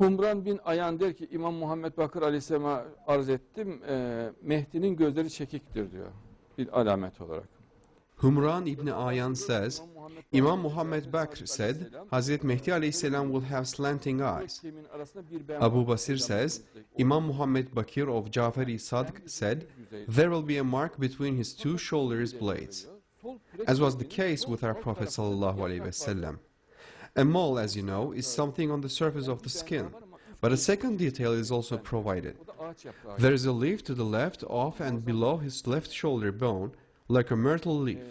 Humran bin Ayan der ki İmam Muhammed Bakır Aleyhisselam'a arz ettim. Mehdi'nin gözleri çekiktir diyor. Bir alamet olarak. Humran ibn Ayan says, Imam Muhammad Bakr said, Hazrat Mahdi alayhi salam will have slanting eyes. Abu Basir says, Imam Muhammad Bakir of Jafari Sadq said, there will be a mark between his two shoulders blades, as was the case with our Prophet sallallahu alaihi wasallam. A mole, as you know, is something on the surface of the skin, but a second detail is also provided. There is a leaf to the left of and below his left shoulder bone, like a myrtle leaf.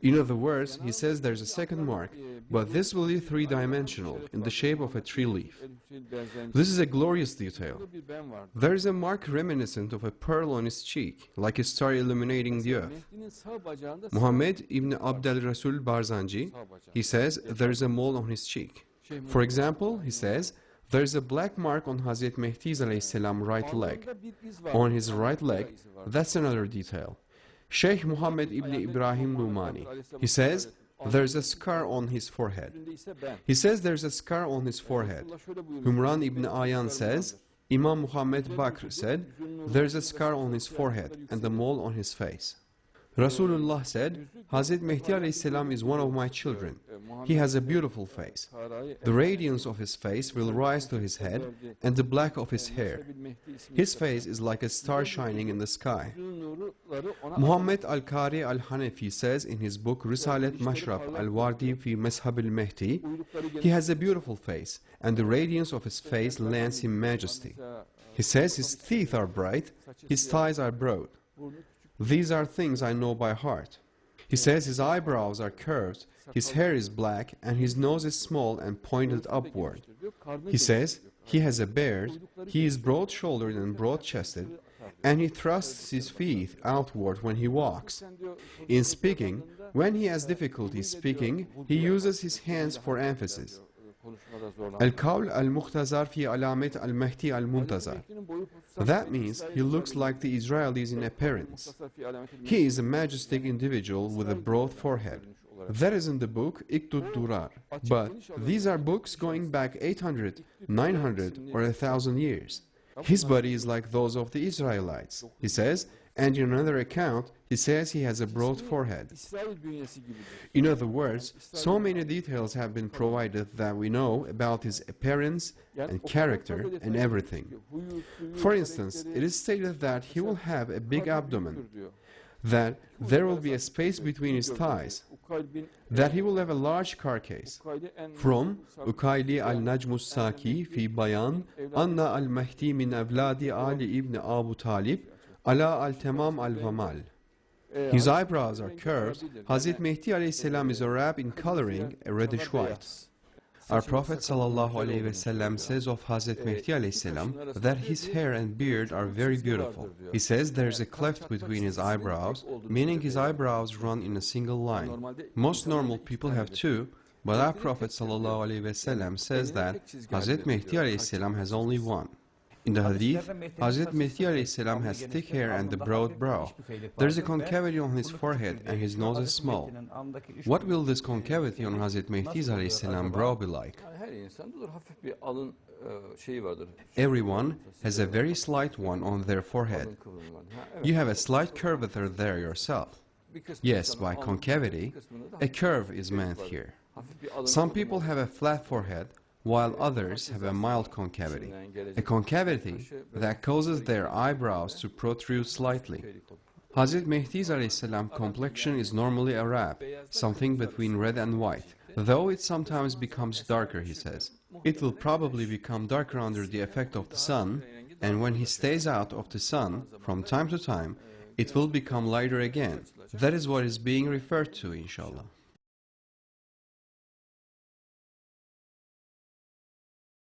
In other words, he says there's a second mark, but this will be three-dimensional, in the shape of a tree leaf. This is a glorious detail. There is a mark reminiscent of a pearl on his cheek, like a star illuminating the earth. Muhammad ibn Abdel Rasul Barzanji, he says there is a mole on his cheek. For example, he says, there is a black mark on Hazrat Mahdi's alayhi salam right leg. On his right leg, that's another detail. Sheikh Muhammad ibn Ibrahim Numani, he says, there's a scar on his forehead. He says there's a scar on his forehead. Humran ibn Ayan says, Imam Muhammad Bakr said, there's a scar on his forehead and a mole on his face. Rasulullah said, Hazrat Mahdi alayhi salam is one of my children. He has a beautiful face. The radiance of his face will rise to his head and the black of his hair. His face is like a star shining in the sky. Muhammad al-Qari al-Hanafi says in his book Risalat Mashrab al-Wardi fi Mashab al-Mahdi, he has a beautiful face and the radiance of his face lends him majesty. He says his teeth are bright, his thighs are broad. These are things I know by heart. He says his eyebrows are curved, his hair is black, and his nose is small and pointed upward. He says he has a beard, he is broad-shouldered and broad-chested, and he thrusts his feet outward when he walks. In speaking, when he has difficulty speaking, he uses his hands for emphasis. Al-Qawl al-Mukhtasar fi alamet al-Mahdi al-Muntazar. That means he looks like the Israelis in appearance. He is a majestic individual with a broad forehead. That is in the book Iqtud Durar. But these are books going back 800, 900 or 1,000 years. His body is like those of the Israelites, he says, and in another account, he says he has a broad forehead. In other words, so many details have been provided that we know about his appearance and character and everything. For instance, it is stated that he will have a big abdomen, that there will be a space between his thighs, that he will have a large carcass. From Ukayli al-Najmus Saki fi Bayan Anna al-Mahdi min Avladi Ali ibn Abu Talib Ala al-Tamam al-Vamal. His eyebrows are curved. Hazrat Mahdi alayhi salam is Arab in coloring, a reddish white. Our Prophet sallallahu alaihi wasallam says of Hazrat Mahdi alayhi salam that his hair and beard are very beautiful. He says there is a cleft between his eyebrows, meaning his eyebrows run in a single line. Most normal people have two, but our Prophet sallallahu alaihi wasallam says that Hazrat Mahdi alayhi salam has only one. In the hadith, Hazrat Mahdi alayhi salam has thick hair and a broad brow. There is a concavity on his forehead and his nose is small. What will this concavity on Hazrat Mahdi's alayhi salam brow be like? Everyone has a very slight one on their forehead. You have a slight curvature there yourself. Yes, by concavity, a curve is meant here. Some people have a flat forehead, while others have a mild concavity, a concavity that causes their eyebrows to protrude slightly. Hazrat Mahdi's alayhi salam complexion is normally Arab, something between red and white, though it sometimes becomes darker, he says. It will probably become darker under the effect of the sun, and when he stays out of the sun, from time to time, it will become lighter again. That is what is being referred to, inshallah.